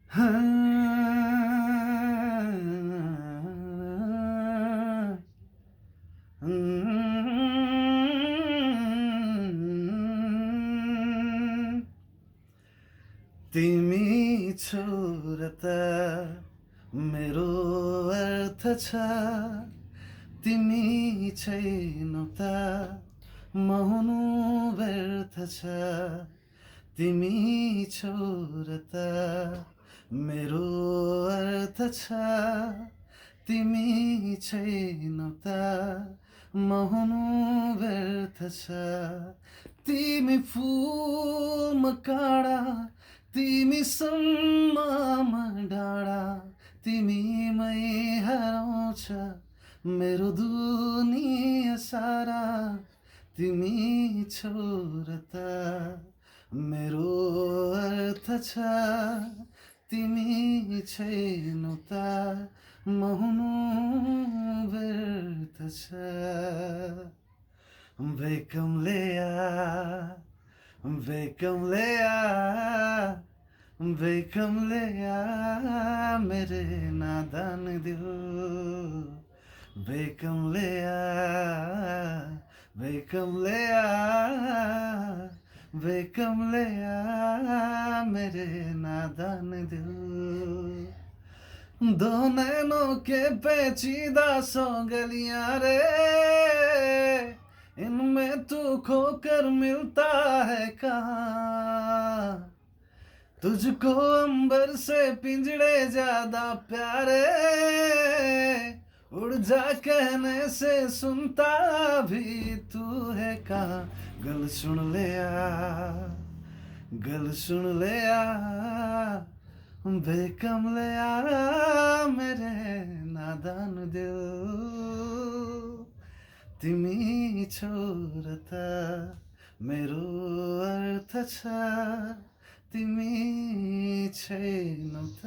तिमी छोरा त मेरो अर्थ छ, तिमी छैनौ त म हुनु व्यर्थ छ। तिमी छोरा त मेरो अर्थ छ, तिमी छैनौ त म हुनु व्यर्थ छ। तिमी फुल म काँडा, तिमी सम्ममा डाँडा, तिमीमै हराउँछ मेरो दुनिया सारा। तिमी छोरा त मेरो अर्थ छ, तिमी छैनौ त म हुनु व्यर्थ छ। Ve come Leia, ve come Leia, ve come Leia, मेरे नादान दिल। Ve come Leia, ve come Leia, ve come Leia, मेरे नादान दिल। दो नैनों के पेचीदा सौ गलियां रे, इनमें तू खोकर मिलता है कहाँ। तुझको अंबर से पिंजड़े ज्यादा प्यारे, उड़ जा कहने से सुनता भी तू है कहाँ। गल सुन ले आ, गल सुन ले आ, बेकम ले आ मेरे नादान दिल। तिमी छोरा त मेरो अर्थ छ, तिमी छैनौ त